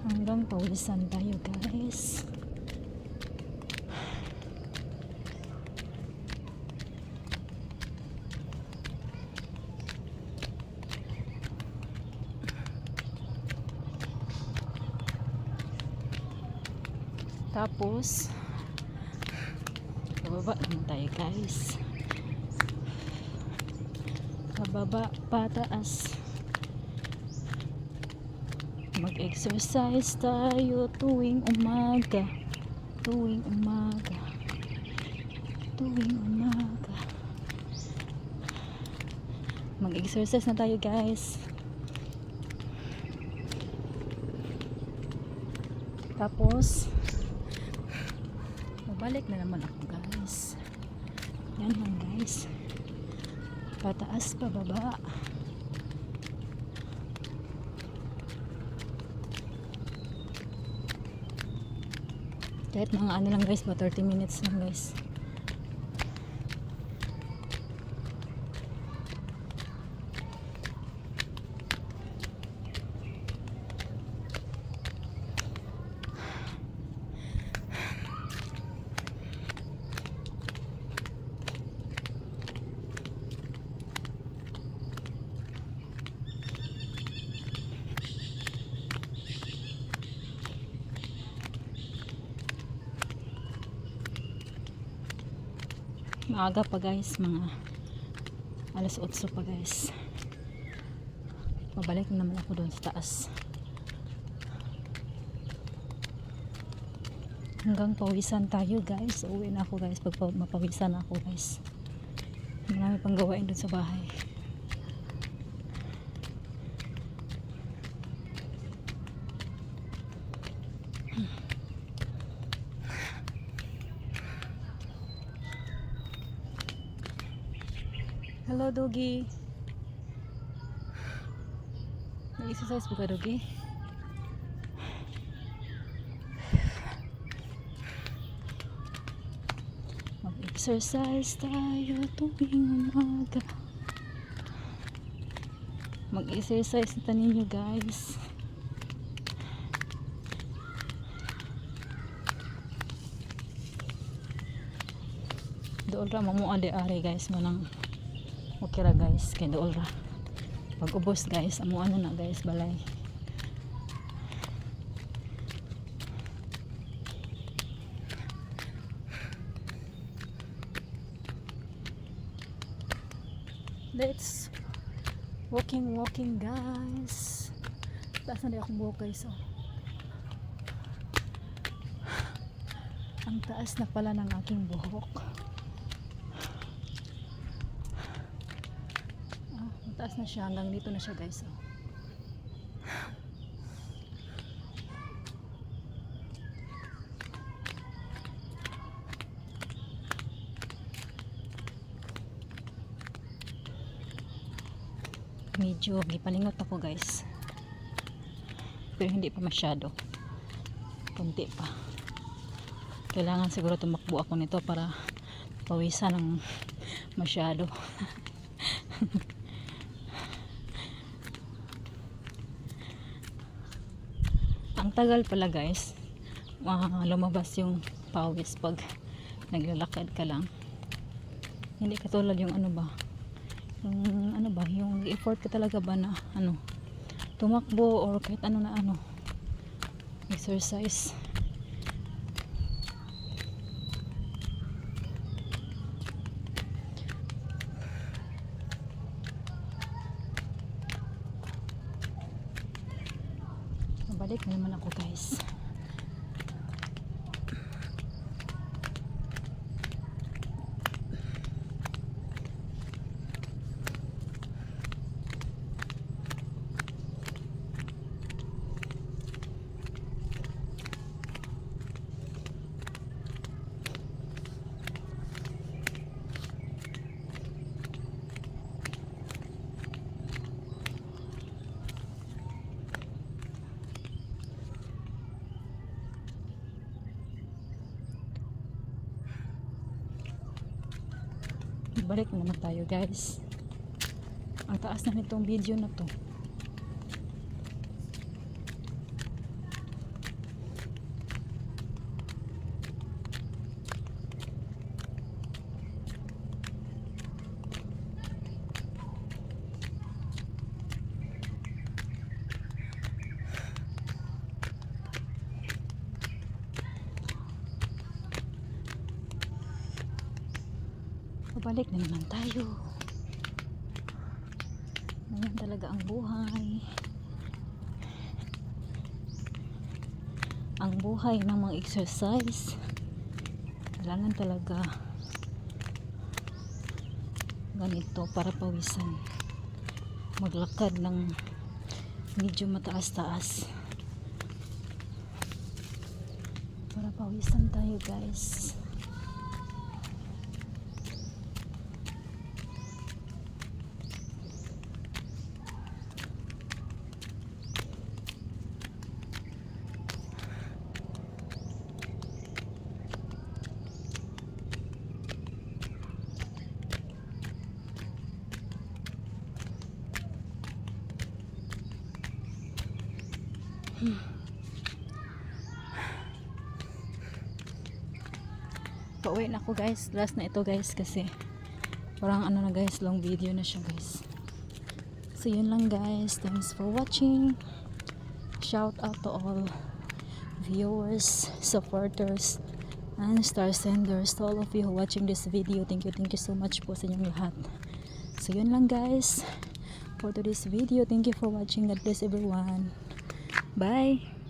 Hanggang pawisan tayo guys. Tapos bababa naman tayo guys. Bababa pataas. Mag-exercise tayo tuwing umaga. Tuwing umaga. Tuwing umaga. Mag-exercise na tayo guys. Tapos babalik na naman ako guys. Yan lang guys. Pataas pa baba. Kahit mga ano lang guys, 30 minutes lang guys. Maaga pa guys, mga alas 8 pa guys. Pabalik na naman ako doon sa taas. Hanggang pawisan tayo guys. Uwi na ako guys pag mapawisan na ako guys. Marami pang gawain doon sa bahay. Hello doggy. Nag-exercise po ka doggy? Mag-exercise tayo tuwing umaga. Mag-exercise na ninyo guys. Doon ra mamuha de are guys manang okay ra guys kay dool ra pag ubos guys amo ano na guys balay. Let's walking guys. Taas na di akong buhok guys oh. Ang taas na pala ng aking buhok. Taas na siya, hanggang dito na siya guys oh. Medyo gipalingot ako guys, pero hindi pa masyado, kunti pa. Kailangan siguro tumakbo ako nito para pawisan ng masyado. Ang tagal pala guys lumabas yung pawis pag naglalakad ka lang. Hindi katulad yung yung effort ka talaga ba na tumakbo or kahit ano na exercise. Balik na naman ako guys. Balik na naman tayo guys. Ang taas na nitong video na to. Babalik na naman tayo. Ganyan talaga ang buhay. Ang buhay ng mga exercise. Kailangan talaga ganito para pawisan. Maglakad ng medyo mataas-taas. Para pawisan tayo, guys. Pauwi na ako, guys. Last na ito, guys, kasi parang ano na, guys, long video na siya, guys. So yun lang, guys. Thanks for watching. Shout out to all viewers, supporters, and star senders, to all of you who watching this video. Thank you so much po sa inyong lahat. So yun lang, guys, for today's video. Thank you for watching. God bless everyone. Bye.